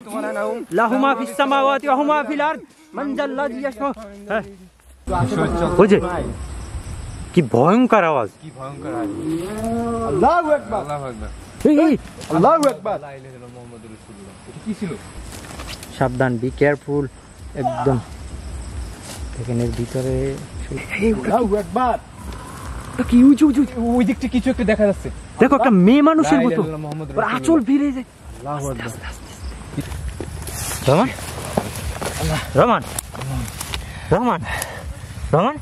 লাহুমা ফিস সামাওয়াতি ওয়া হুমা ফিল আরদ মান জাল্লাযী ইয়াশফা। বুঝে কি ভয়ঙ্কর আওয়াজ, কি ভয়ঙ্কর আওয়াজ। আল্লাহু আকবার, আল্লাহু আকবার, আল্লাহু আকবার, লা ইলাহা ইল্লাল্লাহ মুহাম্মাদুর রাসূলুল্লাহ। এটা কি ছিল? সাবধান, বি কেয়ারফুল একদম। দেখেন এর ভিতরে আল্লাহু আকবার, কি উঁচু উঁচু ওই দিকটা কিছু একটা দেখা যাচ্ছে। দেখো একটা মেয়ে মানুষের মতো ওর আঁচল ফিরে যায়। আল্লাহু আকবার। রহমান, রহমান, রহমান, রহমান,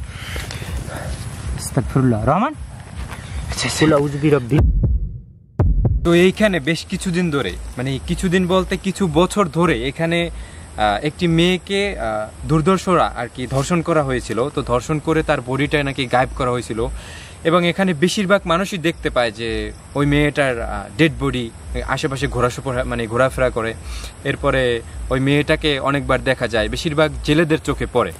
আস্তাগফিরুল্লাহ, রহমান। তো এইখানে বেশ কিছুদিন ধরে, মানে কিছুদিন বলতে কিছু বছর ধরে এখানে একটি মেয়েকে দুর্ধর্ষরা আর কি ধর্ষণ করা হয়েছিল। তো ধর্ষণ করে তার বডিটা নাকি গায়েব করা হয়েছিল এবং এখানে বেশিরভাগ মানুষই দেখতে পায় যে ওই মেয়েটার ডেড বডি আশেপাশে ঘোরাফেরা করে। এরপরে ওই মেয়েটাকে অনেকবার দেখা যায়, বেশিরভাগ জেলেদের চোখে পড়ে।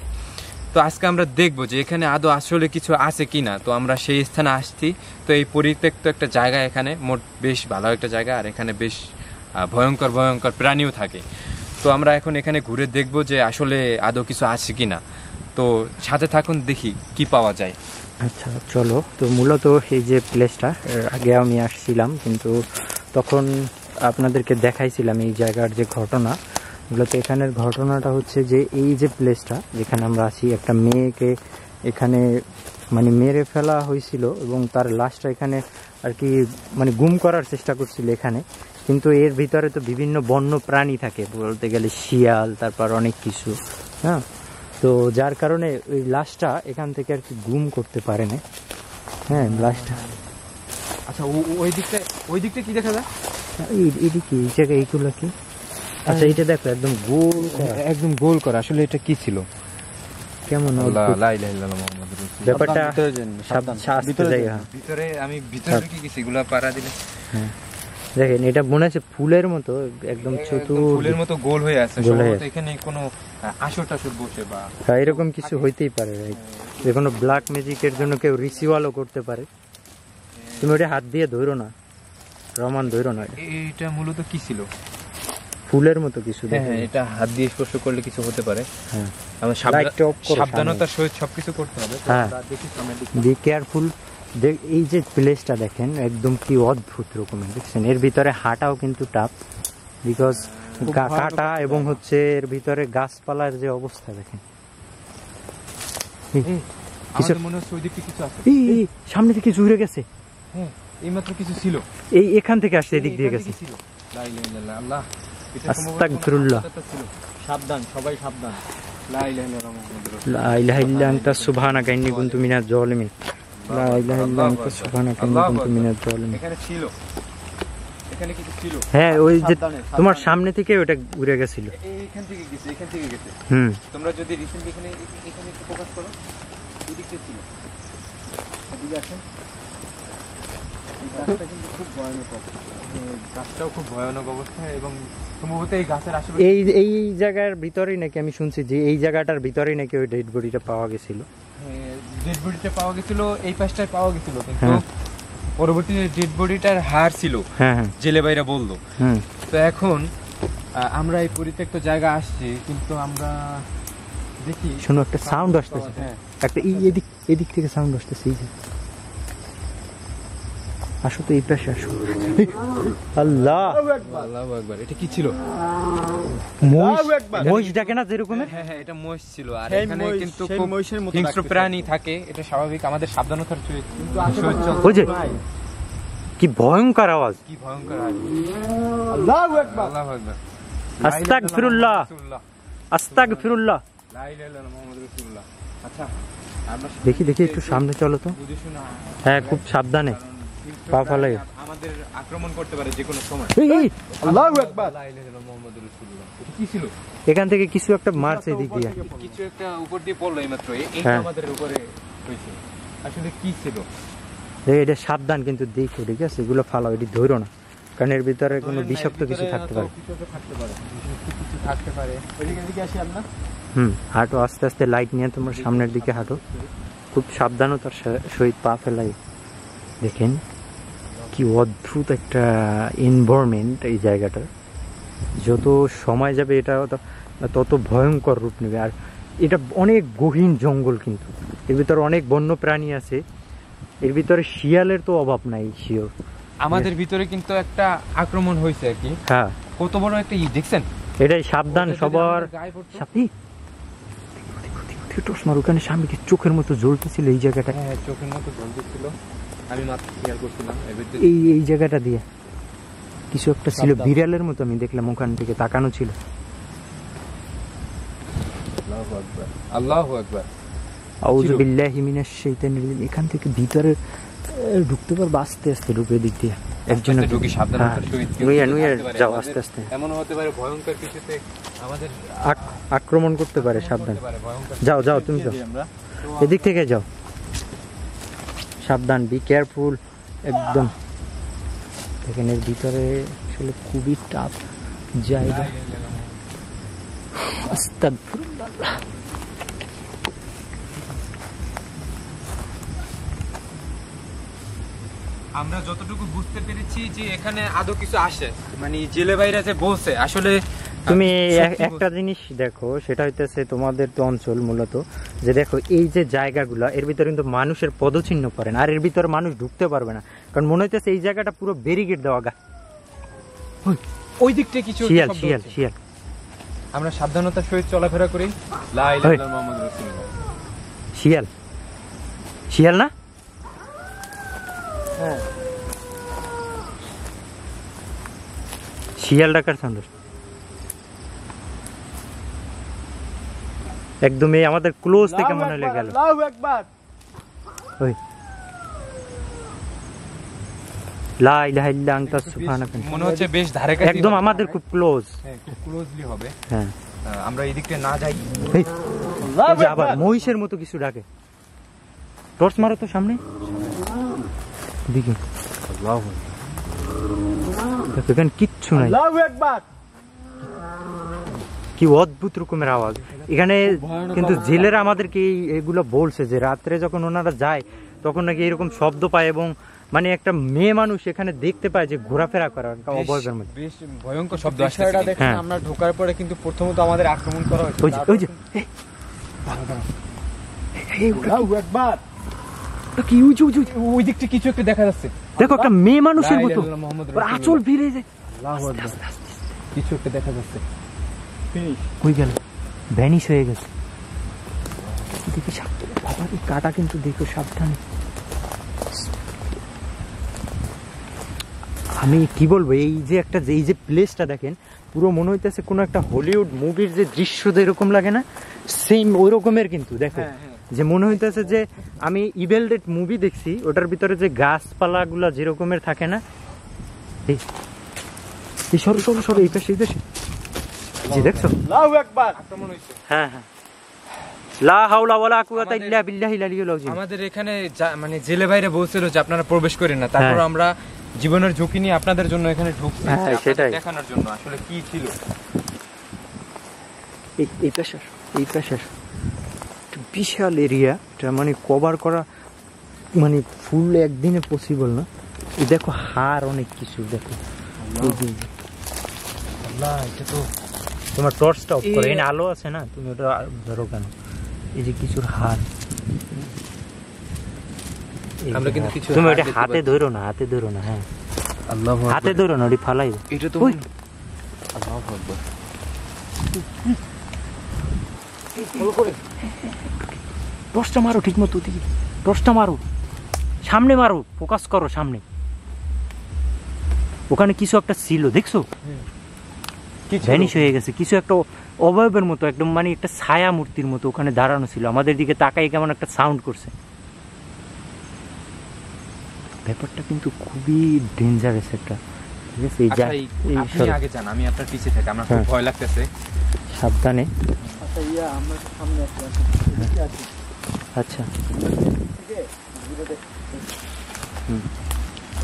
তো আজকে আমরা দেখবো যে এখানে আদৌ আসলে কিছু আছে কিনা। তো আমরা সেই স্থানে আসছি। তো এই পরিত্যক্ত একটা জায়গা, এখানে মোট বেশ ভালো একটা জায়গা, আর এখানে বেশ ভয়ঙ্কর ভয়ঙ্কর প্রাণীও থাকে। তো আমরা এখন এখানে ঘুরে দেখবো যে আসলে আদৌ কিছু আছে কিনা। তো সাথে থাকুন, দেখি কি পাওয়া যায়। আচ্ছা চলো। তো মূলত এই যে প্লেসটা আগে আমি আসছিলাম, কিন্তু তখন আপনাদেরকে দেখাইছিলাম এই জায়গার যে ঘটনা। মূলত এখানের ঘটনাটা হচ্ছে যে এই যে প্লেসটা যেখানে আমরা আছি, একটা মেয়েকে এখানে মানে মেরে ফেলা হয়েছিল এবং তার লাশটা এখানে আর কি মানে গুম করার চেষ্টা করছিল এখানে। কিন্তু এর ভিতরে তো বিভিন্ন বন্য প্রাণী থাকে, বলতে গেলে শিয়াল, তারপর অনেক কিছু। হ্যাঁ, তো যার কারণে ওই লাশটা এখান থেকে আর কি গুম করতে পারে না। হ্যাঁ, লাশটা। আচ্ছা ওই দিকটা কি দেখা যায়? এইদিকে এই জায়গায় এইগুলো কি? আচ্ছা এটা দেখো একদম গোল, একদম গোল করা। আসলে এটা কি ছিল? কেমন ব্যাপারটা? ভিতরে আমি ভিতরে কি কিছু এগুলা পাড়া দিলে। হ্যাঁ দেখেন, এটা মনে হচ্ছে ফুলের মতো, একদম ছোট ফুলের মতো গোল হয়ে আছে। এখানে কোনো আসর টাসর বসে বা এরকম কিছু হইতেই পারে। যে কোনো ব্ল্যাক ম্যাজিকের জন্য কেউ রিচুয়ালও করতে পারে। তুমি ওটা হাত দিয়ে ধরো না, রহমান, ধরো না। এটা মূলত কি ছিল? ফুলের মতো কিছু। হ্যাঁ, এটা হাত দিয়ে স্পর্শ করলে কিছু হতে পারে। হ্যাঁ, আমরা সাবধানতার সহিত সবকিছু করতে হবে। হ্যাঁ, বি কেয়ারফুল। এই যে প্লেসটা দেখেন একদম কি অদ্ভুত রকমের, দেখছেন? এর ভিতরে হাঁটাও কিন্তু টাফ, বিকজ কাটা এবং হচ্ছে এর ভিতরে গাছপালার যে অবস্থা দেখেন। সামনে থেকে কিছু উড়ে গেছে। হ্যাঁ, এইমাত্র কিছু ছিল, এই এখান থেকে আসছে, এদিক দিয়ে গেছে। আস্তাগফিরুল্লাহ, সাবধান, সবাই সাবধান। লা ইলাহা ইল্লাল্লাহ মুহাম্মাদুর রাসূলুল্লাহ, লা ইলাহা ইল্লা আনতা সুবহানাকা ইন্নী কুনতু মিনাজ জালিমিন, লা ইলাহা ইল্লা আনতা সুবহানাকা ইন্নী কুনতু মিনাজ জালিমিন। এখানে ছিল, এখানে কিছু ছিল। হ্যাঁ, ওই যে তোমার সামনে থেকে ওটা উড়ে গেছিল। এইখান থেকে গেছে, এখান থেকে গেছে। তোমরা যদি রিসেন্টলি এখানে একটু ফোকাস করো, এই দিকে ছিল, এদিকে আসেন। এই গাছটা কিন্তু খুব ভয়ানক অবস্থা, গাছটাও খুব ভয়ানক অবস্থা। এবং সম্ভবত এই গাছের আশেপাশে এই জায়গার ভিতরেই নাকি আমি শুনছি যে এই জায়গাটার ভিতরেই নাকি ওই ডেড বডিটা পাওয়া গেছিল। হ্যাঁ, ডেড বডিটা পাওয়া গেছিল, এই পাশটায় পাওয়া গেছিল, কিন্তু পরবর্তীতে ডেড বডিটার হাড় ছিল। হ্যাঁ, জেলে ভাইরা বললো। তো এখন আমরা এই পরিত্যক্ত জায়গা আসছি, কিন্তু আমরা দেখি শোনো একটা সাউন্ড আসতেছে। হ্যাঁ, একটা এদিক থেকে সাউন্ড আসতেছে। আসো তো এই পাশে আসো। আল্লাহু আকবার, এটা কি ছিল? মহিষ ডাকে না যেরকম? হ্যাঁ, এটা মহিষ ছিল। আর এখানে কিন্তু খুব হিংস্র প্রাণী থাকে, এটা স্বাভাবিক, আমাদের সাবধানতার সহিত। ওই যে কি ভয়ঙ্কর আওয়াজ, কি ভয়ঙ্কর আওয়াজ। আল্লাহু আকবার, আল্লাহু আকবার, আস্তাগফিরুল্লাহ, আস্তাগফিরুল্লাহ, লা ইলাহা ইল্লাল্লাহ মুহাম্মাদুর রাসূলুল্লাহ। আচ্ছা দেখি একটু সামনে চলো তো। হ্যাঁ, খুব সাবধানে পা ফেলে, আমাদের আক্রমণ করতে পারে যে কোনো সময়। আল্লাহু আকবার, লা ইলাহা ইল্লাল্লাহ মুহাম্মাদুর রাসূলুল্লাহ। এটা কি ছিল? এখান থেকে কিছু একটা মারছে, এদিক দিয়ে কিছু একটা উপর দিয়ে পড়লো এইমাত্র, এইটা আমাদের উপরে হইছে। আসলে কি ছিল? এটা সাবধান কিন্তু দেখো, ঠিক আছে? এগুলো ফালাও, এটি ধরো না, কারণ এর ভিতরে কোনো বিষাক্ত কিছু থাকতে পারে। কিছু থাকতে পারে। ওইদিকে আসি আমরা। হাঁটো আস্তে আস্তে, লাইট নিয়ে তোমার সামনের দিকে হাঁটো, খুব সাবধানতার সহিত পা ফেলাই। দেখেন কি অদ্ভুত একটা এনভায়রনমেন্ট এই জায়গাটার। যত সময় যাবে এটা তত ভয়ঙ্কর রূপ নেবে। আর এটা অনেক গহীন জঙ্গল, কিন্তু এর ভিতরে অনেক বন্য প্রাণী আছে, এর ভিতরে শিয়ালের তো অভাব নাই শিওর। আমাদের ভিতরে কিন্তু একটা আক্রমণ হয়েছে আর কি। হ্যাঁ, কত বড় একটা দেখছেন? এটাই সাবধান সবার। ওখানে সামনে কি চোখের মতো জ্বলতেছিল এই জায়গাটা? হ্যাঁ, চোখের মতো জ্বলতেছিল, আমি মাত্র খেয়াল করছিলাম। এই জায়গাটা দিয়ে কিছু একটা ছিল, বিড়ালের মতো আমি দেখলাম, ওখান থেকে তাকানো ছিল। আল্লাহু আকবার, আল্লাহু আকবার। আউযু বিল্লাহি মিনাশ শাইতানির রাজিম। এখান থেকে ভিতরে ঢুকতে পারবে আস্তে আস্তে, ঢুকে দিক দিয়ে একজনের ঢুকি, সাবধানতার সহিত যাও আস্তে আস্তে। এমন হতে পারে ভয়ঙ্কর কিছুতে আমাদের আক্রমণ করতে পারে, সাবধান। যাও যাও, তুমি যাও, এদিক থেকে যাও, সাবধান, বি কেয়ারফুল একদম। দেখেন এর ভিতরে আসলে খুবই টাফ জায়গা। আস্তাগফিরুল্লাহ। আমরা যতটুকু বুঝতে পেরেছি যে এখানে আদৌ কিছু আসে, মানে জেলে ভাইরা যে বলছে, আসলে তুমি একটা জিনিস দেখো, সেটা হইতেছে তোমাদের তো অঞ্চল মূলত, যে দেখো এই যে জায়গাগুলো, এর ভিতরে কিন্তু মানুষের পদচিহ্ন পড়ে না, আর এর ভিতরে মানুষ ঢুকতে পারবে না, কারণ মনে হইতেছে এই জায়গাটা পুরো ব্যারিকেড দেওয়া। ওই দিকটা কিছু শিয়াল শিয়াল শিয়াল। আমরা সাবধানতার সহিত চলাফেরা করি। লা ইলাহা ইল্লাল্লাহ মুহাম্মাদুর রাসূলুল্লাহ। শিয়াল শিয়াল না? হ্যাঁ, শিয়াল ডাকার সাউন্ড একদম এই আমাদের ক্লোজ থেকে মনে হলে গেল। আল্লাহু আকবার। ওই লা ইলাহা ইল্লা আনতা সুবহানাকা, মনে হচ্ছে বেশ ধারে কাছে, একদম আমাদের খুব ক্লোজ। হ্যাঁ, খুব ক্লোজলি হবে। হ্যাঁ, আমরা এই দিকটা না যাই। আবার মহিষের মতো কিছু ডাকে। টর্চ মারো তো সামনে দিকে। আল্লাহু আকবার। এখানে কিচ্ছু নাই। আল্লাহু আকবার। কি অদ্ভুত রকমের আওয়াজ এখানে। কিন্তু জেলেরা আমাদেরকে এগুলো বলছে যে রাত্রে যখন ওনারা যায় তখন নাকি এরকম শব্দ পায়, এবং মানে একটা মেয়ে মানুষ এখানে দেখতে পায় যে ঘোরাফেরা করার অবয়বের মধ্যে। বেশ ভয়ঙ্কর শব্দ আসছে। দেখেন আমরা ঢোকার পরে কিন্তু প্রথমত আমাদের আক্রমণ করা হয়েছে। ওই যে আল্লাহু আকবার। কি ওই দিকটা কিছু একটা দেখা যাচ্ছে, দেখো একটা মেয়ে মানুষের মতো আঁচল ফিরে যায়। আল্লাহু আকবার। কিছু একটা দেখা যাচ্ছে। কই গেল? ভ্যানিশ হয়ে গেছে। দেখি বাবা, কাটা কিন্তু দেখো, সাবধানে। আমি কি বলবো, এই যে একটা এই যে প্লেসটা দেখেন, পুরো মনে হইতেছে কোনো একটা হলিউড মুভির যে দৃশ্য এরকম লাগে না, সেম ওই রকমের। কিন্তু দেখো যে মনে হইতেছে যে আমি ইভেল ডেড মুভি দেখছি, ওটার ভিতরে যে গাছপালা গুলা যেরকমের থাকে না, এই সরো সরো সরো, এই পাশে এই পাশে, জি দেখছো? আল্লাহু আকবার। আক্রমণ হইছে। হ্যাঁ হ্যাঁ, লা হাওলা ওয়ালা কুওয়াতা ইল্লা বিল্লাহিল আলিয়্যিল আযীম। আমাদের এখানে মানে জেলে ভাইরা বলছিল যে আপনারা প্রবেশ করেন না, তারপর আমরা জীবনের ঝুঁকি নিয়ে আপনাদের জন্য এখানে ঢুকছি, সেটাই দেখানোর জন্য আসলে কি ছিল। এই পাশে বিশাল এরিয়া, এটা মানে কভার করা মানে ফুল একদিনে পসিবল না। এই দেখো হার অনেক কিছু, দেখো। আল্লাহ, এটা তো তোমার টর্চটা অফ করো, এখানে আলো আছে না, তুমি ওটা ধরো কেন? এই যে কিছুর হার, আমরা কিন্তু কিছু তুমি ওটা হাতে ধরো না, হাতে ধরো না। হ্যাঁ, আল্লাহু আকবার। হাতে ধরো না, ওটা ফালাই দাও। এটা তো আল্লাহু আকবার। টর্চটা মারো ঠিক মতো, দিকে টর্চটা মারো, সামনে মারো, ফোকাস করো সামনে। ওখানে কিছু একটা ছিল, দেখছো? ভ্যানিশ হয়ে গেছে, কিছু একটা অবয়বের মতো, একদম মানে একটা ছায়া মূর্তির মতো ওখানে দাঁড়ানো ছিল, আমাদের দিকে তাকাই কেমন একটা সাউন্ড করছে। ব্যাপারটা কিন্তু খুবই ডেঞ্জারাস একটা, ঠিক আছে? আপনি আগে যান, আমি আপনার পিছে থাকি, আমার খুব ভয় লাগতেছে। সাবধানে। আচ্ছা,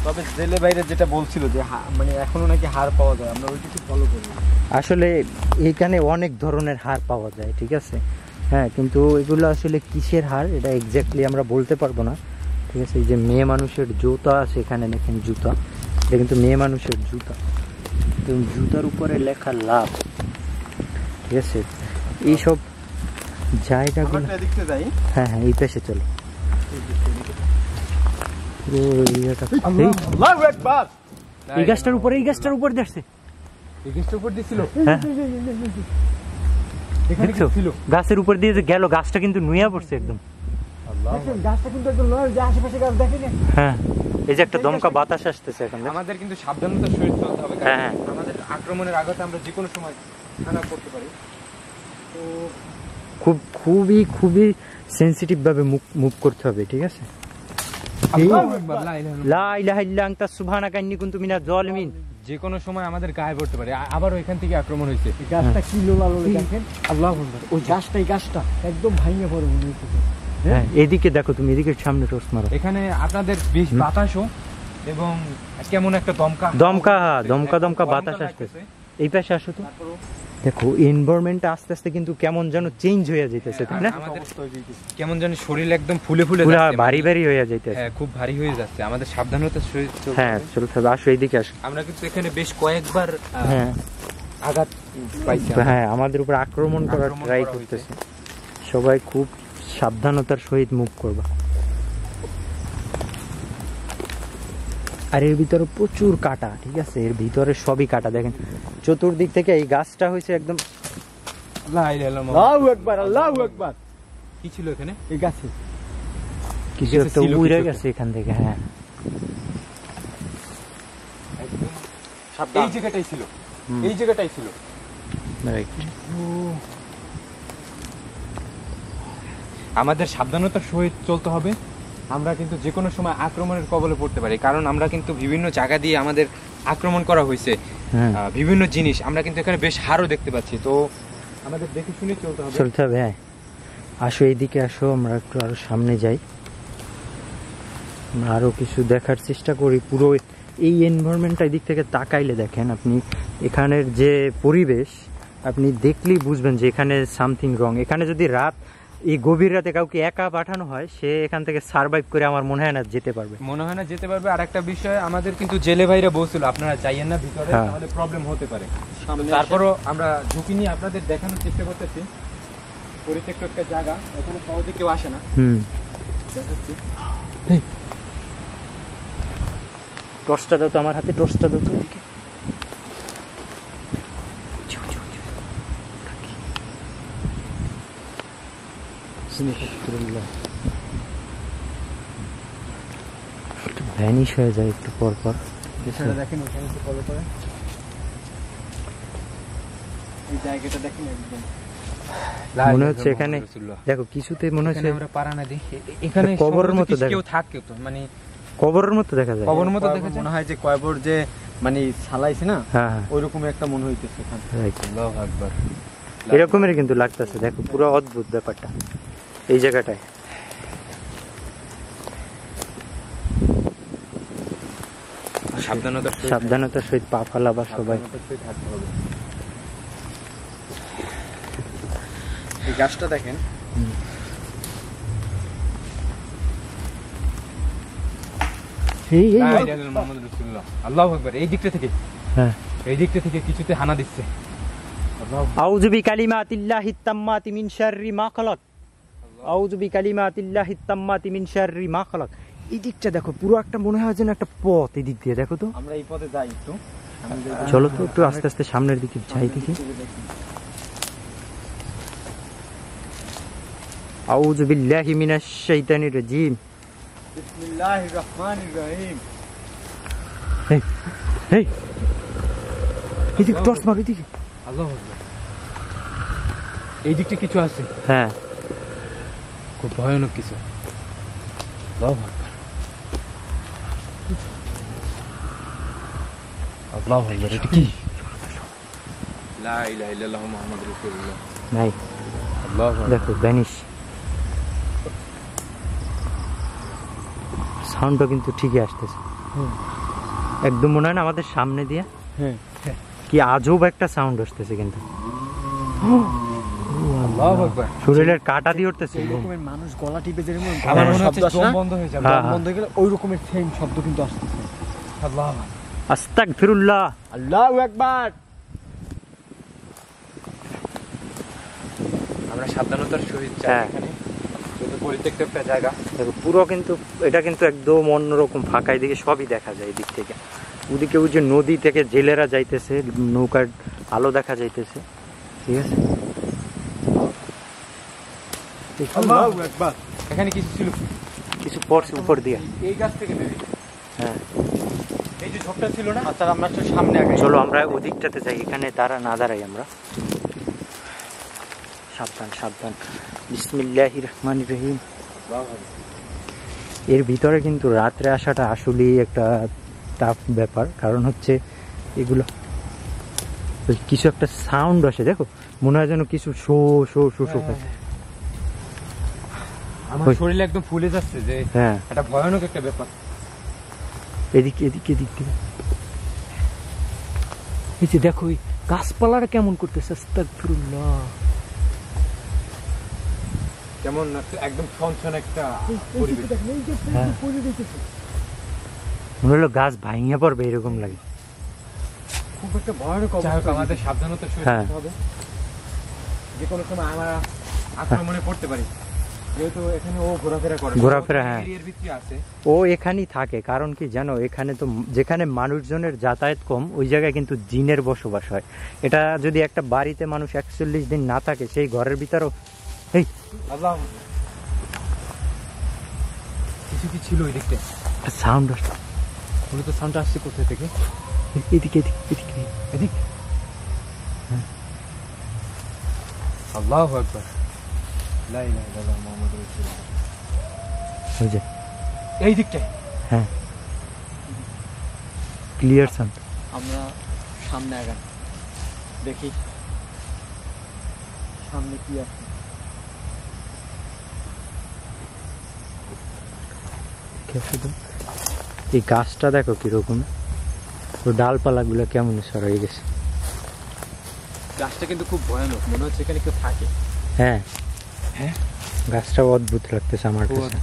তবে জেলে বাইরে যেটা বলছিল যে মানে এখনো নাকি হাড় পাওয়া যায়, আমরা ওইটা ফলো করি। আসলে এখানে অনেক ধরনের হাড় পাওয়া যায়, ঠিক আছে? হ্যাঁ, কিন্তু এগুলো আসলে কিসের হাড় এটা এক্স্যাক্টলি আমরা বলতে পারবো না, ঠিক আছে? এই যে মেয়ে মানুষের জুতা আছে এখানে, দেখেন জুতা, এটা কিন্তু মেয়ে মানুষের জুতা। একদম জুতার উপরে লেখা লাভ, ঠিক আছে। এইসব জায়গাগুলো, হ্যাঁ হ্যাঁ এই পাশে চলো। এই গাছটার উপরে, এই গাছটার উপর দেখছে, গাছের উপর দিয়ে যে গেল, গাছটা কিন্তু নুয়ে পড়ছে একদম। হ্যাঁ এই যে একটা দমকা বাতাস আসতেছে এখন। আমাদের কিন্তু সাবধানতার সহিত চলতে হবে, কারণ হ্যাঁ। আমাদের আক্রমণের আঘাতে আমরা যে কোনো সময় হানা করতে পারি। তো খুবই খুবই সেনসিটিভ ভাবে মুভ করতে হবে, ঠিক আছে। লা ইলাহা ইল্লা আনতা সুবহানাকা ইন্নী কুনতু মিনাজ জালিমিন। যে কোনো সময় আমাদের গায়ে পড়তে পারে, আবারও এখান থেকে আক্রমণ হয়েছে। গাছটা কি লোলালোলে দেখেন, আল্লাহু আকবার। ওই গাছটাই গাছটা একদম ভাঙে পড়ে মনে হচ্ছে। হ্যাঁ এদিকে দেখো তুমি, এদিকে সামনে টর্চ মারো। এখানে আপনাদের বেশ বাতাসও এবং কেমন একটা দমকা দমকা বাতাস আসতেছে। এই পাশে আসো তো, দেখো এনভায়রনমেন্টটা আস্তে আস্তে কিন্তু কেমন যেন চেঞ্জ হয়ে যাইতেছে, তাই না? কেমন যেন শরীর একদম ফুলে ফুলে পুরো যাচ্ছে, ভারী ভারী হয়ে যাইতেছে। হ্যাঁ খুব ভারী হয়ে যাচ্ছে। আমাদের সাবধানতার সহিত চলতে হ্যাঁ হবে। চলতে হবে। আসো এইদিকে আসো। আমরা কিন্তু এখানে বেশ কয়েকবার হ্যাঁ আঘাত পাইছি। হ্যাঁ আমাদের উপর আক্রমণ করার আক্রমণ ট্রাই করা করতেছে। সবাই খুব সাবধানতার সহিত মুভ করবা। আর এর ভিতরে প্রচুর কাটা, ঠিক আছে, এর ভিতরে সবই কাটা। দেখেন চতুর্দিক থেকে এই গাছটা হয়েছে একদম। আল্লাহু আকবার, আল্লাহু আকবার। কি ছিল এখানে? এই গাছে কিছু একটা ছিল, উড়ে কিছু গেছে এখান থেকে। হ্যাঁ এই জায়গাটাই ছিল, এই জায়গাটাই ছিল। রাইট। আমাদের সাবধানতার সহিত চলতে হবে। আমরা কিন্তু যে কোনো সময় আক্রমণের কবলে পড়তে পারি, কারণ আমরা কিন্তু বিভিন্ন জায়গা দিয়ে আমাদের আক্রমণ করা হয়েছে। বিভিন্ন জিনিস আমরা কিন্তু এখানে বেশ হারও দেখতে পাচ্ছি, তো আমাদের দেখে শুনে চলতে হবে। হ্যাঁ আসো এইদিকে আসো, আমরা একটু আরো সামনে যাই, আমরা আরো কিছু দেখার চেষ্টা করি। পুরো এই এনভায়রনমেন্টটা এদিক থেকে তাকাইলে দেখেন আপনি, এখানের যে পরিবেশ আপনি দেখলেই বুঝবেন যে এখানে সামথিং রং। এখানে যদি রাত, এই গভীর রাতে কাউকে একা পাঠানো হয়, সে এখান থেকে সার্ভাইভ করে আমার মনে হয় না যেতে পারবে। আর একটা বিষয়, আমাদের কিন্তু জেলে ভাইরা বলছিল আপনারা চাইয়েন না ভিতরে, তাহলে প্রবলেম হতে পারে। তারপরও আমরা ঝুঁকি নিয়ে আপনাদের দেখানোর চেষ্টা করতেছি। পরিত্যক্ত একটা জায়গা, এখানে সহজে কেউ আসে না। টর্চটা দাও তো আমার হাতে, টর্চটা দাও তো। ভ্যানিশ হয়ে যায় একটু পর পর। দেখেন ওখানে একটু ফলো করে, এই জায়গাটা দেখেন একদম মনে হচ্ছে এখানে, দেখো কিছুতে মনে হচ্ছে আমরা পারা না দিই, এখানে কবরের মতো কেউ থাকে, তো মানে কবরের মতো দেখা যায়। কবরের মতো দেখা যায়, মনে হয় যে কয়বর যে মানে ছালাইছে না, হ্যাঁ হ্যাঁ ওইরকম একটা মনে হইতেছে এখানে। আল্লাহু আকবার। এরকমের কিন্তু লাগতেছে, দেখো পুরো অদ্ভুত ব্যাপারটা এই জায়গাটায়। সাবধানতার সহিত পা ফালাবা সবাই। এই গাছটা দেখেন, আল্লাহু আকবার। এই দিকটা থেকে, হ্যাঁ এই দিকটা থেকে কিছুতে হানা দিচ্ছে। আউযু বিকালিমাতিল্লাহিত তাম্মাতি মিন শাররি মা খালাক, আউযু বিকালিমাতিল্লাহিত তাম্মাতি মিন শাররি মা খালাক। এই দিকটা দেখো পুরো একটা মনে হয় যেন একটা পথ, এই দিক দিয়ে দেখো তো। আমরা এই পথে যাই একটু, চলো তো একটু আস্তে আস্তে সামনের দিকে যাই দেখি। আউযু বিল্লাহি মিনাশ শাইতানির রাজিম। বিসমিল্লাহির রহমানির রহিম। এই এই এদিকে টর্চ মারো, এদিকে। আল্লাহু আকবার। এই দিকটা কিছু আছে, হ্যাঁ খুব ভয়ানক কিছু। আল্লাহু আকবার, আল্লাহু আকবার। এটা কি? লা ইলাহা ইল্লাল্লাহু মুহাম্মাদুর রাসূলুল্লাহ। নাই আল্লাহু আকবার। দেখো ভ্যানিশ। সাউন্ডটা কিন্তু ঠিকই আসতেছে, একদম মনে হয় না আমাদের সামনে দিয়ে। হ্যাঁ কি আজব একটা সাউন্ড আসতেছে কিন্তু। আল্লাহু আকবার। শরীরের কাটা দিয়ে উঠতেছে। এই রকমের মানুষ গলা টিপে যেরকম আমার মনে শব্দ হচ্ছে আসে দম না, বন্ধ হয়ে যাবে। হ্যাঁ, দম বন্ধ হয়ে গেলে ওই রকমের সেম শব্দ কিন্তু আসতেছে। আল্লাহু আকবার। আস্তাগফিরুল্লাহ। আল্লাহু আকবার। আমরা সাবধানতার সহিত যাই হ্যাঁ। এখানে, যেহেতু পরিত্যক্ত একটা জায়গা। দেখো পুরো কিন্তু এটা কিন্তু একদম অন্যরকম ফাঁকা, এদিকে সবই দেখা যায় এদিক থেকে। ওদিকে ওই যে নদী থেকে জেলেরা যাইতেছে, নৌকার আলো দেখা যাইতেছে, ঠিক আছে। আল্লাহু আকবার। এখানে কিছু ছিল, কিছু পড়ছে উপর দিয়ে। এই গাছ থেকে বেরিয়ে, হ্যাঁ এই যে ঝোপটা ছিল না। আচ্ছা আমরা একটু সামনে আগে চলো আমরা ওদিকটাতে যাই, এখানে না দাঁড়াই আমরা। সাবধান সাবধান। বিসমিল্লাহির রহমানির রহিম। এর ভিতরে কিন্তু রাত্রে আসাটা আসলেই একটা টাফ ব্যাপার, কারণ হচ্ছে এগুলো ওই কিছু একটা সাউন্ড আসে, দেখো মনে হয় যেন কিছু শো শো শো শো করে। আমার ওই। শরীরে একদম ফুলে যাচ্ছে যে হ্যাঁ এটা ভয়ানক একটা ব্যাপার। এদিকে এদিকে এদিক থেকে এই যে দেখো ওই গাছপালাটা কেমন করতেছে, আস্তাগফিরুল্লাহ। কেমন একদম ছনছন একটা পরিবেশ। হ্যাঁ মনে হলো গাছ ভাঙিয়ে পড়বে এরকম লাগে। খুব একটা ভয়ানক যাই হোক, অবস্থা। আমাদের সাবধানতার সহিত হ্যাঁ। যেতে হবে। যে কোনো সময় আমরা আক্রমণে পড়তে পারি, যেহেতু এখানে ও ঘোরাফেরা করে। ঘোরাফেরা, হ্যাঁ। এরিয়ার ভিতরে আছে। ও এখানেই থাকে, কারণ কি জানো, এখানে তো যেখানে মানুষজনের যাতায়াত কম ওই জায়গায় কিন্তু জিনের বসবাস হয়। এটা যদি একটা বাড়িতে মানুষ 41 দিন না থাকে, সেই ঘরের ভিতরেও এই আল্লাহ, কিছু কি ছিল ওই দিকটা? সাউন্ড আসছে। মূলত সাউন্ডটা আসছে কোথা থেকে? এদিকে এদিকে এদিকে এদিক। আল্লাহু আকবার। লা ইলাহা ইল্লাল্লাহ মুহাম্মাদুর রাসূলুল্লাহ। ওই যে এই দিকটায়। হ্যাঁ ক্লিয়ার সাউন্ড। আমরা সামনে আগান, দেখি সামনে কি আছে। এই গাছটা দেখো কিরকম, ও ডালপালাগুলো কেমন সরাই গেছে। গাছটা কিন্তু খুব ভয়ানক, মনে হচ্ছে এখানে কেউ থাকে। হ্যাঁ হ্যাঁ, গাছটাও অদ্ভুত লাগতেছে আমার খুব কাছে।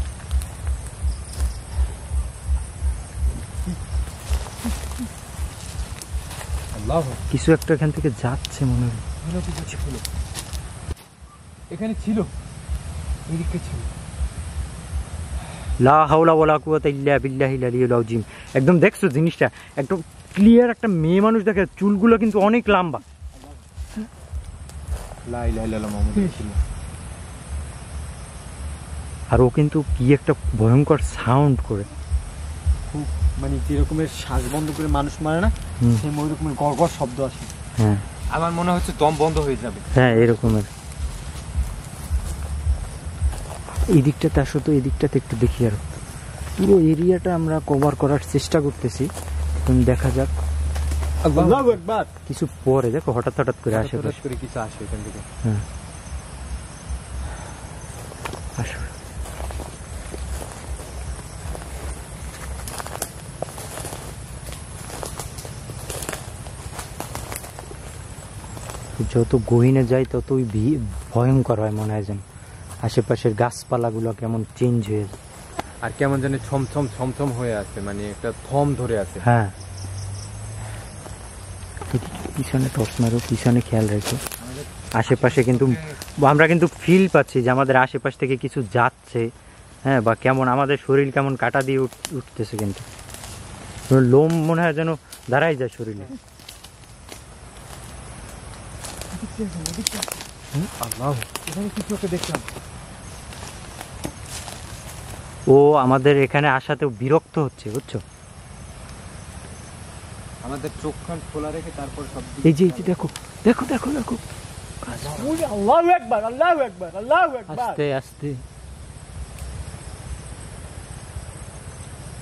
আল্লাহ, কিছু একটা এখান থেকে যাচ্ছে মনে হয়। মনে হচ্ছে কিছু ছিল এখানে, ছিল এই দিকটা ছিল। লা হাওলা ওয়ালা কুওয়াতা ইল্লা বিল্লাহিল আলিয়্যিল আযীম। একদম দেখছো জিনিসটা একদম ক্লিয়ার, একটা মেয়ে মানুষ দেখে, চুলগুলো কিন্তু অনেক লম্বা। লা ইলাহা ইল্লাল্লাহ মুহাম্মাদুর রাসূলুল্লাহ। আর ও কিন্তু কি একটা ভয়ঙ্কর সাউন্ড করে। খুব মানে যেরকমের শ্বাস বন্ধ করে মানুষ মারে না, হুম। সেই ওই রকমের গড়গড় শব্দ আসে। হ্যাঁ আমার মনে হচ্ছে দম বন্ধ হয়ে যাবে। হ্যাঁ এরকমের। এই দিকটাতে আসো তো, এই দিকটাতে একটু দেখি। আর পুরো এরিয়াটা আমরা কভার করার চেষ্টা করতেছি, তুমি দেখা যাক। আল্লাহু আকবার। কিছু পরে দেখো হঠাৎ হঠাৎ করে আসে। হঠাৎ করে কিছু আসে এখান থেকে। হ্যাঁ আসো। যত গহীনে যায় ততই ভয়ঙ্কর হয়, মনে হয় যেন আশেপাশের গাছপালাগুলো কেমন চেঞ্জ হয়ে যায়। আর কেমন জানি ছমছম ছমছম হয়ে আছে, মানে একটা থম ধরে আছে। হ্যাঁ পিছনে টর্চ মারো, পিছনে খেয়াল রেখো। আশেপাশে কিন্তু আমরা কিন্তু ফিল পাচ্ছি যে আমাদের আশেপাশ থেকে কিছু যাচ্ছে, হ্যাঁ, বা কেমন আমাদের শরীর কেমন কাটা দিয়ে উঠতেছে, কিন্তু লোম মনে হয় যেন দাঁড়াই যায় শরীরে। আল্লাহ, এখানে কিছু একটা দেখলাম। ও আমাদের এখানে আসাতেও বিরক্ত হচ্ছে, বুঝছো? আমাদের চোখ কান খোলা রেখে তারপর সব এই যে দেখো দেখো দেখো দেখো, আল্লাহু আকবার, আল্লাহু আকবার, আল্লাহু আকবার। আস্তে আস্তে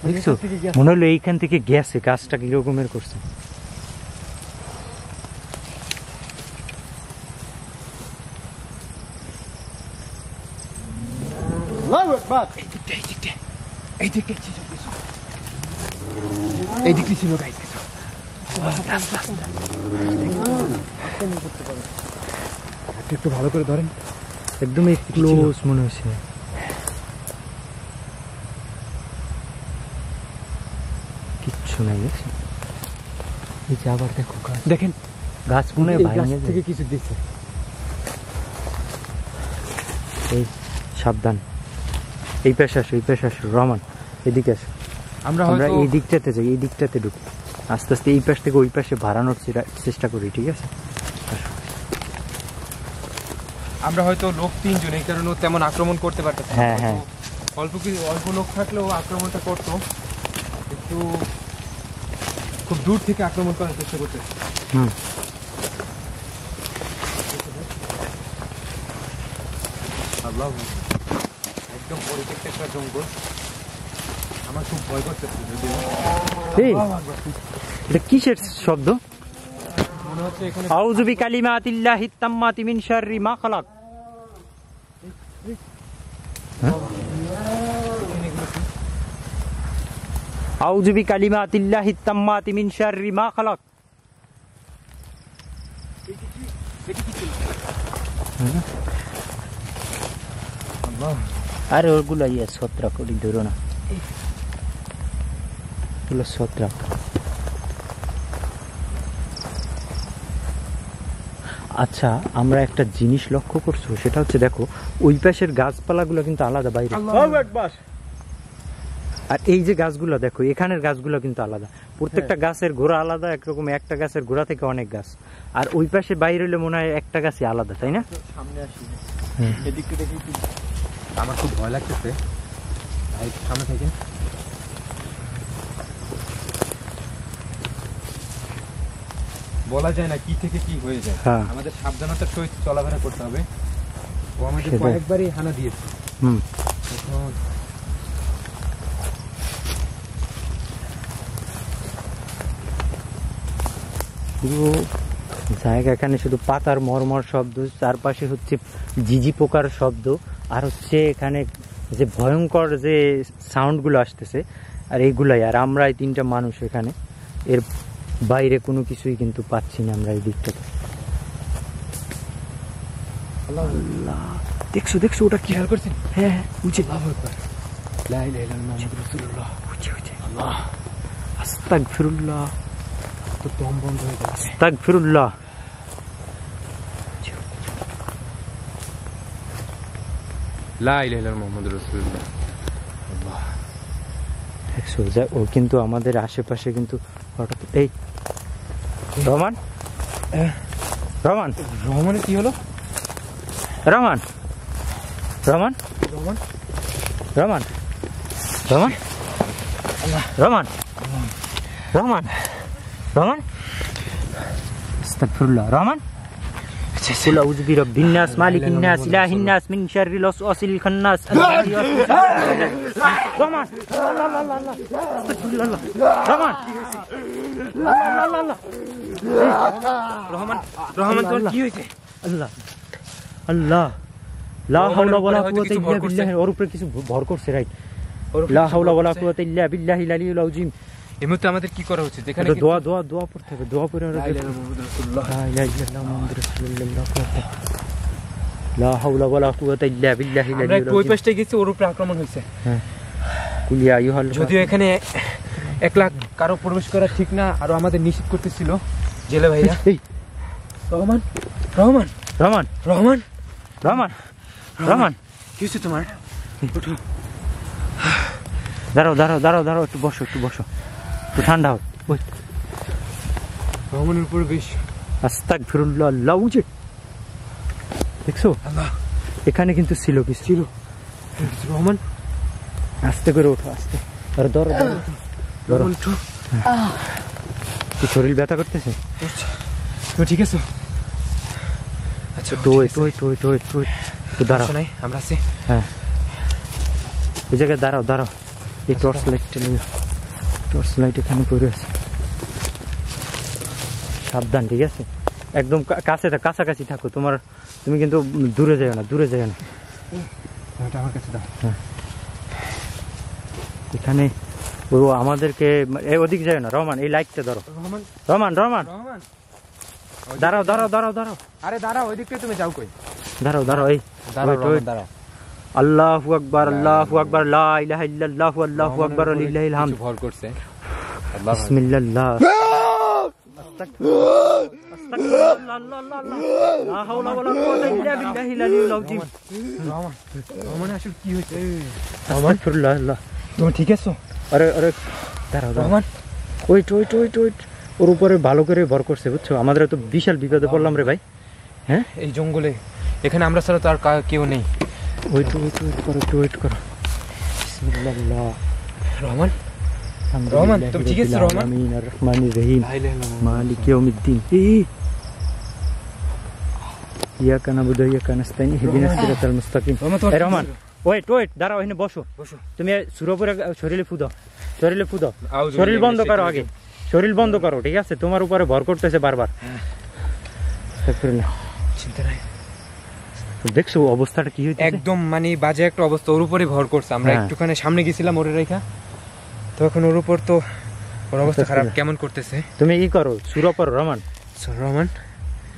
দেখছো, মনে হলো এইখান থেকে গেছে। গাছটা কিরকমের করছে। আল্লাহু আকবার। এই দিকে ছিল কিছু, এই দিকে ছিল গাইস কিছু। একটু ভালো করে ধরেন, একদম ক্লোজ মনে হচ্ছে। কিচ্ছু নাই, দেখছি এই যে আবার দেখো গাছ, দেখেন গাছ মনে হয় এই গাছ ভাঙে থেকে যায়। কিছু দিচ্ছে। এই সাবধান, এই পাশে আসো, এই পাশে আসো রহমান, এদিকে আসো। আমরা আমরা হয়তো এই দিকটাতে যাই, এই দিকটাতে ঢুকি, আস্তে আস্তে এই পাশ থেকে ওই পাশে বাড়ানোর চেষ্টা করি, ঠিক আছে? আমরা হয়তো লোক 3 জন, এই কারণে ও তেমন আক্রমণ করতে পারতেছে না। হ্যাঁ, হয়তো হ্যাঁ। অল্প লোক থাকলেও আক্রমণটা করতো, একটু খুব দূর থেকে আক্রমণ করার চেষ্টা করতে। হুম। একদম পরিত্যক্ত একটা জঙ্গল, আমার খুব ভয় করতেছে যদিও। এই এটা কিসের শব্দ? মনে হচ্ছে এখানে আউযু বিকালিমাতিল্লাহিত তাম্মাতি মিন শাররি মা খালাক। আউযু বিকালিমাতিল্লাহিত তাম্মাতি মিন শাররি মা খালাক। আরে ওগুলো ছত্রাক, ওটি ধরো না, ওগুলো ছত্রাক। আচ্ছা, আমরা একটা জিনিস লক্ষ্য করছো, সেটা হচ্ছে দেখো ওই পাশের গাছপালাগুলো কিন্তু আলাদা বাইরে, আর এই যে গাছগুলো দেখো এখানের গাছগুলো কিন্তু আলাদা। প্রত্যেকটা গাছের গোড়া আলাদা, একরকম একটা গাছের গোড়া থেকে অনেক গাছ, আর ওই পাশে বাইরে হলে মনে হয় একটা গাছই আলাদা, তাই না? সামনে আসি, এদিকটা দেখি। আমার খুব ভয় লাগতেছে, ভাই সামনে থেকে। বলা যায় না কি থেকে কি হয়ে যায়। হ্যাঁ। আমাদের সাবধানতার সহিত চলাফেরা করতে হবে। ও আমাদের সেটাই। কয়েকবারই হানা দিয়েছে। হুম। এখন পুরো জায়গা, এখানে শুধু পাতার মরমর শব্দ, চারপাশে হচ্ছে জিজি পোকার শব্দ, আর হচ্ছে এখানে যে ভয়ঙ্কর যে সাউন্ডগুলো আসতেছে, আর এইগুলাই। আর আমরা এই 3টা মানুষ এখানে, এর বাইরে কোনো কিছুই কিন্তু পাচ্ছি না আমরা এই দিকটাতে। আল্লাহ, দেখছো দেখছো ওটা কি? খেয়াল করছেন? হ্যাঁ হ্যাঁ, বুঝে লা ইলাহা ইল্লাল্লাহ মুহাম্মাদুর রাসূলুল্লাহ। আল্লাহ, আস্তাগফিরুল্লাহ, তো দম বন্ধ হয়ে যাচ্ছে। আস্তাগফিরুল্লাহ। লা ইলাহা ইল্লাল্লাহ মুহাম্মাদুর রাসূলুল্লাহ। আল্লাহ, দেখছো ও কিন্তু আমাদের আশেপাশে কিন্তু হঠাৎ এই রহমান, রহমান, রহমানের কি হলো? রহমান, রহমান, রহমান, রহমান, রহমান, রহমান, রহমান, রহমান, আস্তাগফিরুল্লাহ। রহমান, قل أعوذ برب الناس مالك الناس إله الناس من شر الوسواس الخناس الذي يوسوس رحمن الله الله الله استغفر الله رحمن الله الله রহমান, রহমান তোর কি হয়েছে? আল্লাহ আল্লাহ, লা হাওলা ওয়ালা হয়তো কুওয়াতা কিছু ভর ইল্লা করছে। বিল্লাহ। ওর উপরে কিছু ভর করছে, রাইট? লা হাওলা ওয়ালা কুওয়াতা ইল্লা বিল্লাহিল আলিয়্যিল আযীম। এই মুহূর্তে আমাদের কি করা উচিত? এখানে এটা দোয়া দোয়া দোয়া পড়তে হবে, দোয়া পড়ে আমরা লা ইলাহা ইল্লাল্লাহ মুহাম্মাদুর রাসূলুল্লাহ। লা ইলাহা ইল্লাল্লাহ মুহাম্মাদুর রাসূলুল্লাহ। লা হাওলা ওয়ালা কুওয়াতা ইল্লা বিল্লাহিল আমরা আলিয়্যিল একটু ওই আযীম। পাশটায় গেছি, ওর উপরে আক্রমণ হয়েছে। কুল ইয়া আইয়ুহাল, যদিও এখানে একলা কারো প্রবেশ করা ঠিক না, আরো আমাদের নিষেধ করতেছিল জেলে ভাইরা। এই রহমান, রহমান, রহমান, রহমান, রহমান, রহমান, কি হয়েছে তোমার? দাঁড়াও দাঁড়াও দাঁড়াও দাঁড়াও, একটু বসো, একটু বসো, একটু ঠান্ডা হোক। ওই রহমানের উপরে বেশ আস্তাগফিরুল্লাহ, আল্লাহ উজে। দেখছো আল্লাহ এখানে কিন্তু ছিল কিছু, ছিল। রহমান, আস্তে করে ওঠো, আস্তে ধরো ধরো ধরো ধরো। রহমান উঠো। কি শরীর ব্যথা করতেছে? তুমি ঠিক আছো? আচ্ছা, টোই টোই টোই টোই টোই, তো দাঁড়াও। নাই, আমরা আছি। হ্যাঁ, ওই জায়গায় দাঁড়াও দাঁড়াও, এই টর্চ লাইটটা নিয়ে, টর্চ লাইট এখানে করে আছে। সাবধান, ঠিক আছে? একদম কাছাকাছি থাকো, তুমি কিন্তু দূরে যাও না, দূরে যাও না। এটা আমার কাছে দাও। এখানে ও আমাদেরকে ওদিক যায় না। রহমান, এই লাইটটা ধরো। রহমান, রহমান, রহমান, রহমান, দাঁড়াও দাঁড়াও দাঁড়াও দাঁড়াও আরে দাঁড়াও, ওই দিকটা তুমি যাও কই? দাঁড়াও দাঁড়াও, এই দাঁড়াও, ওই, ওই। রহমান, দাঁড়াও। আল্লাহু আকবার, আল্লাহু আকবার, লা ইলাহা ইল্লাল্লাহু আল্লাহু আকবার, লিল্লাহিল হামদ। কিছু ভর করছে। আল্লাহ, বিসমিল্লাহ। আস্তাগফিরুল্লাহ, আল্লাহ, আল্লাহ, আল্লাহ। লা হাওলা ওয়ালা কুওয়াতা ইল্লা বিল্লাহিল আলিয়্যিল আযীম। রহমান আসলে কি হয়েছে? আস্তাগফিরুল্লাহ, আল্লাহ। তুমি ঠিক আছো? আরে আরে দাঁড়াও, রহমান ওয়েট। ওর উপরে ভালো করে ভর করছে, বুঝছো? আমাদের তো বিশাল বিপদে পড়লাম রে ভাই। হ্যাঁ, এই জঙ্গলে এখানে আমরা ছাড়া তো আর কেউ নেই। ওয়েট করো। বিসমিল্লাহ। রহমান রহমান, তুমি ঠিক আছো? রহমান, আমিনার রহমানির রহিম মালিক ইয়াউমিদ্দিন। ইয়াকা নাবুদু ওয়া ইয়াকা নাস্তাইন ইহদিনাস সিরাতাল মুস্তাকিম। এই রহমান, ওয়েট, দাঁড়াও, এখানে বসো। তুমি সুরপুরে শরীরে ফুদাও। শরীর বন্ধ করো আগে, শরীর বন্ধ করো, ঠিক আছে? তোমার উপরে ভর করতেছে বারবার। চিন্তা নাই। দেখছো অবস্থাটা কি হয়েছে? একদম মানে বাজে একটা অবস্থা, ওর উপরে ভর করছে। আমরা একটুখানি সামনে গেছিলাম ওরে রেখা, তো এখন ওর উপর তো ওর অবস্থা খারাপ কেমন করতেছে। তুমি কি করো? সূরা পড়ো রহমান। রহমান,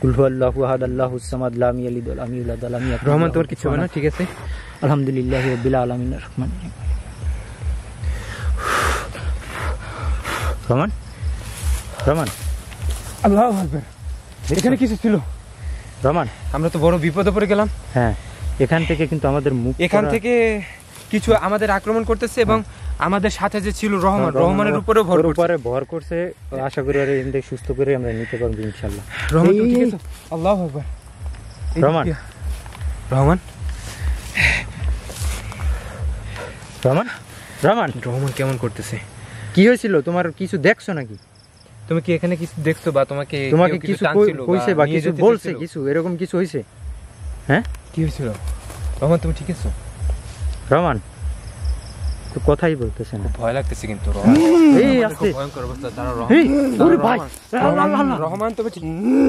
কুল হুয়াল্লাহু আহাদ আল্লাহুস সামাদ লাম ইয়ালিদ ওয়া লাম ইউলাদ ওয়া লাম ইয়াকুল রহমান তোর কিছু হবে না? ঠিক আছে, আলহামদুলিল্লাহি রাব্বিল আলামিন আর রহমান। রহমান, আল্লাহু আকবার। এখানে কিছু ছিল রহমান, আমরা তো বড় বিপদে পড়ে গেলাম। হ্যাঁ, এখান থেকে কিন্তু আমাদের মুখ, এখান থেকে কিছু আমাদের আক্রমণ করতেছে এবং আমাদের সাথে যে ছিল রহমানের উপরেও ভর করছে। আশা করি আর এখান থেকে সুস্থ করে আমরা নিতে পারবো ইনশাআল্লাহ। রহমান তুমি ঠিক আছো? আল্লাহু আকবার। রহমান কেমন করতেছে? কি হয়েছিল তোমার? কিছু দেখছো নাকি? তুমি কি এখানে কিছু দেখছো বা তোমাকে কিছু কইছে বা কিছু বলছে? কিছু এরকম কিছু হয়েছে? হ্যাঁ, কি হয়েছিল? রহমান তুমি ঠিক আছো? রহমান তো কথাই বলতেছে না, ভয় লাগতেছে কিন্তু। এই আস্তে, ভয়ঙ্কর অবস্থা। তারা ওরে ভাই, রহমান তুমি ঠিক?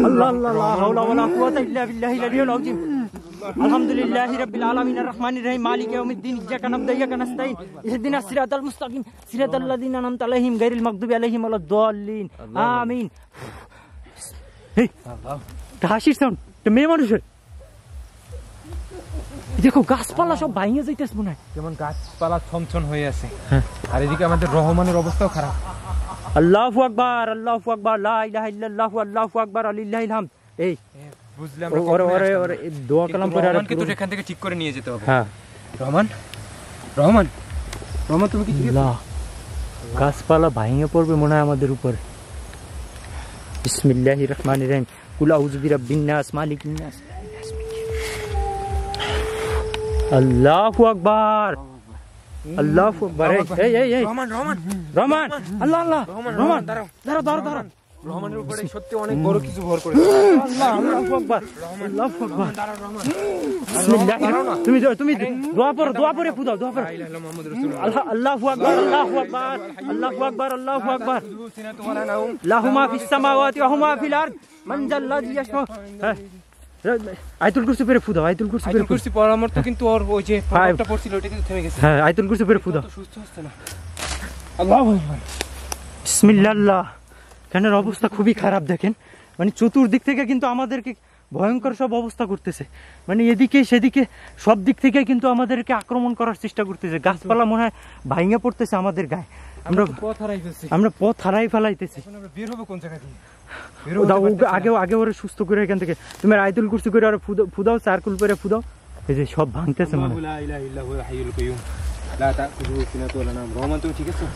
আল্লাহ আল্লাহ, লা হাওলা ওয়ালা কুওয়াতা ইল্লা বিল্লাহিল আলিয়্যিল আযীম। আলহামদুলিল্লাহি রাব্বিল আলামিন আর রহমানির রহিম মালিক ইয়াউমিদ্দিন ইয়্যাকা নাবুদু ওয়া ইয়্যাকা নাস্তাইন ইহদিনাস সিরাতাল মুস্তাকিম সিরাতাল লাযিনা আন'আমতা আলাইহিম গায়রিল মাগদুবি আলাইহিম ওয়ালাদ-দাল্লিন। আমিন। এই হাসির সাউন্ড তো মেয়ে মানুষের। দেখো গাছপালা সব ভাঙিয়ে যাইতেছে মনে হয়, যেমন গাছপালা ছমছম হয়ে আছে। আর এদিকে আমাদের রহমানের অবস্থাও খারাপ। আল্লাহু আকবার, আল্লাহু আকবার, লা ইলাহা ইল্লাল্লাহু, আল্লাহু আকবার, আলিল্লাহিল হামদ। এই বুঝলাম, ওরে দোয়া কালাম করে আর রহমানকে তো এখান থেকে ঠিক করে নিয়ে যেতে হবে। হ্যাঁ, রহমান তুমি কি? আল্লাহ, গাছপালা ভাঙিয়ে পড়বে মনে হয় আমাদের উপর। বিসমিল্লাহির রহমানির রহিম। কুল আউযু বিরাব্বিন নাস মালিকিন নাস। আল্লাহু আকবার, আল্লাহু আকবার। এই রহমান, আল্লাহ, রহমান দাঁড়াও। রহমানের উপরে সত্যি অনেক বড় কিছু ভর করেছে। আল্লাহু আকবার, আল্লাহু আকবার। বিসমিল্লাহ। তুমি দোয়া পড়ে ফুদাও, দোয়া পড়ে। আল্লাহু আকবার, আল্লাহু আকবার, আল্লাহু আকবার, আল্লাহু আকবার। লাহু মা ফিস সামাওয়াতি ওয়া হুমা ফিল আরদ মান জাল্লাযী ইয়াশফা। আয়াতুল কুরসি পড়ে ফুদাও, আয়াতুল কুরসি পরামর্শ কিন্তু ওর ওই যে পড়াটা পড়ছিল ওটা কিন্তু থেমে গেছে। হ্যাঁ, আয়াতুল কুরসি পড়ে ফুদাও। সুস্থ হচ্ছে না। আল্লাহু আকবার। বিসমিল্লাহ। এখানের অবস্থা খুবই খারাপ দেখেন, মানে চতুর্দিক থেকে কিন্তু আমাদেরকে ভয়ঙ্কর সব অবস্থা করতেছে। মানে এদিকে সেদিকে সব দিক থেকে কিন্তু আমাদেরকে আক্রমণ করার চেষ্টা করতেছে। গাছপালা মনে হয় ভাঙিয়ে পড়তেছে আমাদের গায়ে। আমরা পথ হারাই ফেলাইতেছি। বের হবো কোন জায়গা দিয়ে? আগে ওরে সুস্থ করে এখান থেকে তুমি আয়াতুল কুরসি করে আর ফুদাও, সার্কুল করে ফুদাও। এই যে সব ভাঙতেছে মনে হয়। রহমান তুমি ঠিক আছো?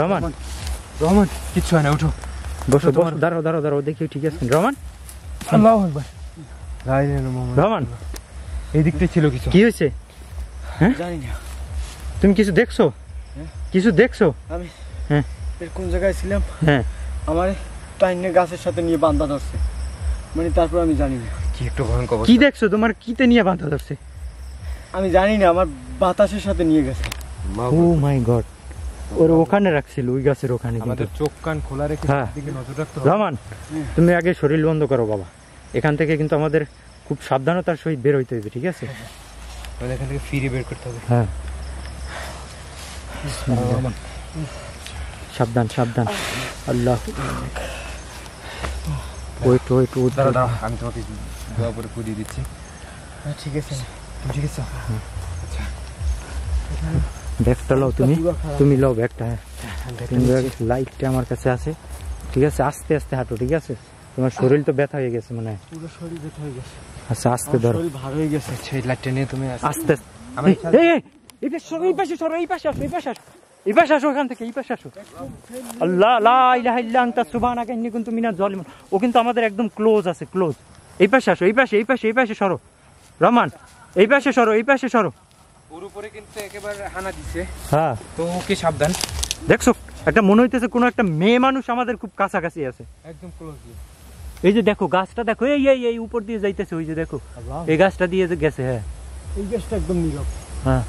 রহমান কিচ্ছু হয় না, উঠো বসো। দাঁড়াও দেখি ঠিক আছে। রহমান, আল্লাহু আকবার। রহমান এই দিকটা ছিল কিছু। কি হয়েছে? হ্যাঁ, জানি না। তুমি কিছু দেখছো? কিছু দেখছো? আমি হ্যাঁ, কোন জায়গায় ছিলাম? হ্যাঁ, আমার টাইনে গাছের সাথে নিয়ে বান্ধা ধরছে, মানে তারপর আমি জানি না কি একটু ভয়ঙ্কর। কি দেখছো? তোমার কিতে নিয়ে বাঁধা ধরছে? আমি জানি না, আমার বাতাসের সাথে নিয়ে গেছে। ও মাই গড, ওর ওখানে রাখছিল, ওই গাছের ওখানে। আমাদের চোখ কান খোলা রেখে দিকে নজর রাখতে হবে। রহমান, তুমি আগে শরীর বন্ধ করো বাবা। এখান থেকে কিন্তু আমাদের খুব সাবধানতার সহিত বের হইতে হবে, ঠিক আছে? এখান থেকে ফিরে বের করতে হবে। হ্যাঁ, সাবধান। আল্লাহ, ওয়েট। দাঁড়াও, আমি তোমাকে দোয়া করে পুজিয়ে দিচ্ছি। ঠিক আছে, তুমি ঠিক আছে? আচ্ছা, ব্যাগটা লও তুমি, পুরো খারাপ। তুমি লও ব্যাগটা। হ্যাঁ লাইটটা আমার কাছে আছে, ঠিক আছে? আস্তে আস্তে হাঁটো, ঠিক আছে? তোমার শরীর তো ব্যথা হয়ে গেছে মনে হয়। পুরো শরীর ব্যথা হয়ে গেছে, আচ্ছা আস্তে ধরো, শরীর ভার হয়ে গেছে। সেই লাইটটা নিয়ে তুমি আস্তে আস্তে। আমার এই, এই, এই, এই পাশে সরো, এই পাশে সরো, এই পাশে আসো, এই পাশে আসো, এই পাশে আসো, ওখান থেকে এই পাশে আসো। আল্লাহ লা ইলাহা ইল্লা আনতা সুবহানাকা ইন্নী কুনতু মিনাজ জালিমিন। ও কিন্তু আমাদের একদম ক্লোজ আছে, ক্লোজ। এই পাশে আসো, এই পাশে, এই পাশে, এই পাশে সরো। রহমান, এই পাশে সরো, এই পাশে সরো। ওর উপরে কিন্তু একেবারে হানা দিছে, হ্যাঁ তো ওকে সাবধান। দেখছো, একটা মনে হইতেছে কোনো একটা মেয়ে মানুষ আমাদের খুব কাছাকাছি আছে। একদম ক্লোজলি। এই যে দেখো গাছটা, দেখো এই এই এই উপর দিয়ে যাইতেছে, ওই যে দেখো এই গাছটা দিয়ে যে গেছে। হ্যাঁ এই গ্যাসটা একদম নীরব। হ্যাঁ,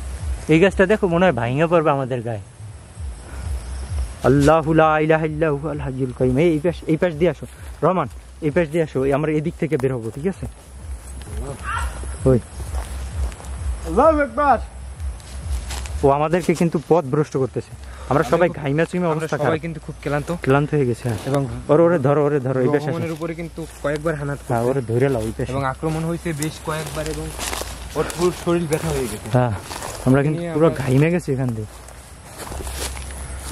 এই গাছটা দেখো, মনে হয় ভাঙা পড়বে আমাদের গায়ে। আল্লাহু লা ইলাহা ইল্লা হুয়াল হাইয়ুল কাইয়ুম। এই পাশ দিয়ে আসো রহমান, এই পাশ দিয়ে আসো, আমরা এদিক থেকে বের হবো, ঠিক আছে? ওই আল্লাহু আকবার। ও আমাদেরকে কিন্তু পথ ভ্রষ্ট করতেছে। আমরা সবাই ঘাইমা চুইমা আমরা অবস্থা সবাই খারাপ, কিন্তু খুব ক্লান্ত ক্লান্ত হয়ে গেছে। হ্যাঁ, এবং ওরে ধরো, ওরে ধরো, এই পাশে আসো। রহমানের উপরে কিন্তু কয়েকবার হানা হ্যাঁ, ওরে ধরে লাও, এই পাশে। এবং আক্রমণ হয়েছে বেশ কয়েকবার, এবং ওর পুরো শরীর ব্যথা হয়ে গেছে। হ্যাঁ, আমরা কিন্তু নিয়ে পুরো আমরা- ঘাইমে গেছি এখান থেকে।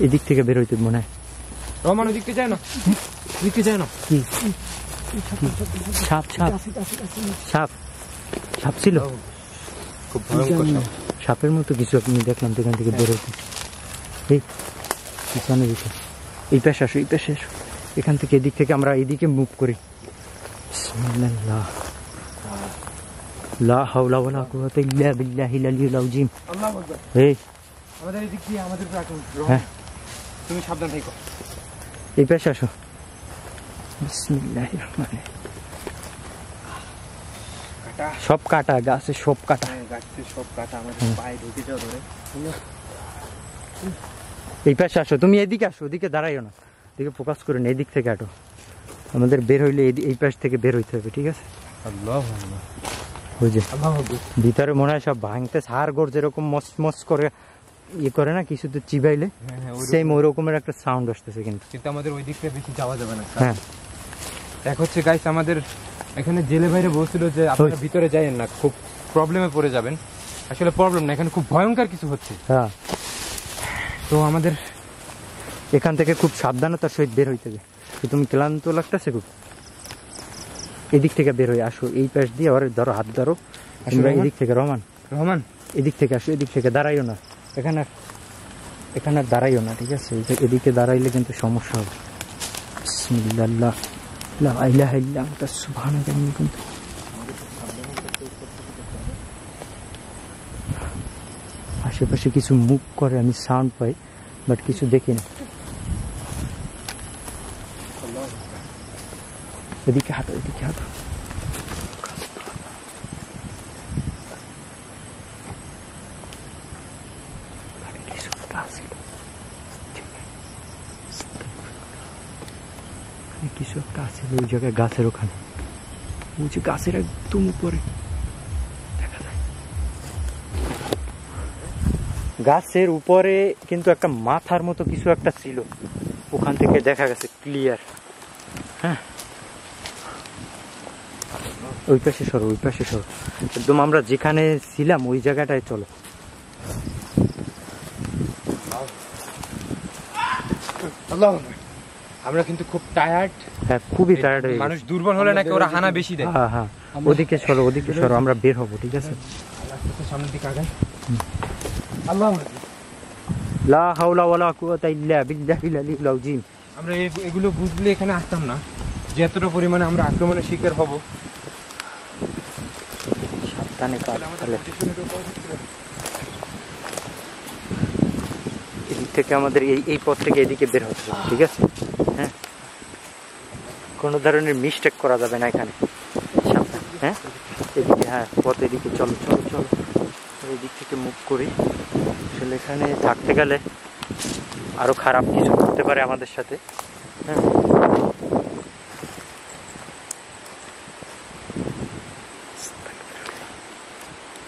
এদিক থেকে বের হইতে মনে হয়। রহমান ওদিকতে যায় না, ওদিকতে যায় না। কি সাপ, সাপ, সাপ, সাপ ছিল, খুব ভয়ঙ্কর সাপ। সাপের মতো কিছু আপনি দেখলাম তো এখান থেকে বের হইতে। এই পিছনে দিকে, এই পাশে আসো, এই পাশে আসো। এখান থেকে এদিক থেকে আমরা এদিকে মুভ করি। বিসমিল্লাহ, লা হাওলা ওয়ালা কুওয়াতা ইল্লা বিল্লাহিল আলিয়্যিল আযীম। আল্লাহু আকবার। এই আমাদের এদিক দিয়ে আমাদের উপর আক্রমণ। হ্যাঁ, তুমি সাবধান থেকো। এই পাশে আসো। বিসমিল্লাহির রহমানির রহিম। কাটা, সব কাটা, গাছে সব কাটা। গাছতে সব কাটা আমাদের পায়ে ঢুকে যাও ধরে। এই পাশে আসো, তুমি এদিকে আসো, ওদিকে দাঁড়াইও না, এদিকে ফোকাস করে না, এদিক থেকে হাঁটো। আমাদের বের হইলে এই পাশ থেকে বের হইতে হবে, ঠিক আছে? আল্লাহু আকবার। ওই যে আল্লাহু আকবার। ভিতরে মনে হয় সব ভাঙতে সার গড় যেরকম মস মস করে ইয়ে করে না, কিছু তো চিবাইলে হ্যাঁ, হ্যাঁ, ওই সেম ওই রকমের একটা সাউন্ড আসতেছে কিন্তু। কিন্তু আমাদের ওই দিকটা বেশি যাওয়া যাবে না। হ্যাঁ, এক হচ্ছে গাইস, আমাদের এখানে জেলে বাইরে বলছিল যে আপনারা ভিতরে যাইয়েন না, খুব প্রবলেমে পড়ে যাবেন। আসলে প্রবলেম না, এখানে খুব ভয়ঙ্কর কিছু হচ্ছে। হ্যাঁ, তো আমাদের এখান থেকে খুব সাবধানতার সহিত বের হইতে হবে। তো তুমি ক্লান্ত লাগতেছে খুব, এদিক থেকে বের হয়ে আসো, এই পাশ দিয়ে ওর ধরো, হাত ধরো। তোমরা রহমান। এদিক থেকে, রহমান রহমান, এদিক থেকে আসো, এদিক থেকে দাঁড়াইও না, এখানে আর দাঁড়াইও না, ঠিক আছে? এদিকে দাঁড়াইলে কিন্তু সমস্যা হবে। বিসমিল্লাহ, লা ইলাহা ইল্লা আনতা সুবহানাকা ইন্নী কুনতু। আশেপাশে কিছু মুভ করে, আমি সাউন্ড পাই, বাট কিছু দেখি না। এদিকে হাঁটো, এদিকে হাঁটো। কিছু একটা আছে, কিছু একটা আছে ওই জায়গায়, গাছের ওখানে, ওই যে গাছের একদম উপরে দেখা যায়। গাছের উপরে কিন্তু একটা মাথার মতো কিছু একটা ছিল, ওখান থেকে দেখা গেছে ক্লিয়ার। হ্যাঁ, ওই পাশে সরো, ওই পাশে সরো, একদম আমরা যেখানে ছিলাম ওই জায়গাটায় চলো। আল্লাহু আকবার। আমরা কিন্তু খুব টায়ার্ড। হ্যাঁ, খুবই টায়ার্ড হয়ে মানুষ গেছে। দুর্বল হলে নাকি ওরা হানা বেশি দেয়। হ্যাঁ হ্যাঁ, ওদিকে সরো, ওদিকে সরো, আমরা বের হবো, ঠিক আছে? সামনের দিকে আগাই। আল্লাহু আকবার। লা হাওলা ওয়ালা কুওয়াতা ইল্লা বিল্লাহিল আলিয়্যিল আযীম। আমরা এগুলো বুঝলে এখানে আসতাম না, যে এতটা পরিমাণে আমরা আক্রমণের শিকার হব। সাবধানে কাজ তাহলে। এদিক থেকে আমাদের এই পথ থেকে এদিকে বের হতে হবে, ঠিক আছে? হ্যাঁ, কোনো ধরনের মিস্টেক করা যাবে না এখানে। সাবধানে, হ্যাঁ, এদিকে, হ্যাঁ, পথ এদিকে, চলো চলো চলো, এদিক থেকে মুভ করি। আসলে এখানে থাকতে গেলে আরো খারাপ কিছু করতে পারে আমাদের সাথে। হ্যাঁ,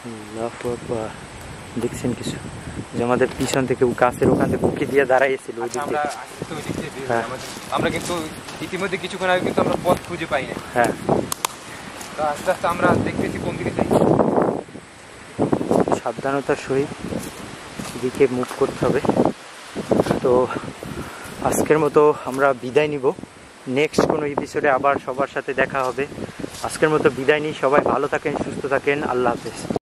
আল্লাহু আকবার। দেখছেন কিছু যে আমাদের পিছন থেকে গাছের ওখান থেকে উঁকি দিয়ে দাঁড়াইছিল ওই দিক আমরা দিয়ে। আস্তে আস্তে ওই দিক দিয়ে বের হই। হ্যাঁ। আমরা কিন্তু ইতিমধ্যে কিছুক্ষণ আগে কিন্তু আমরা পথ খুঁজে পাই না। হ্যাঁ, তো আস্তে আস্তে আমরা দেখতেছি কোন দিকে যাই। সাবধানতার সহিত এদিকে মুভ করতে হবে। তো আজকের মতো আমরা বিদায় নিব, নেক্সট কোনো এপিসোডে আবার সবার সাথে দেখা হবে। আজকের মতো বিদায় নিই, সবাই ভালো থাকেন, সুস্থ থাকেন, আল্লাহ হাফেজ।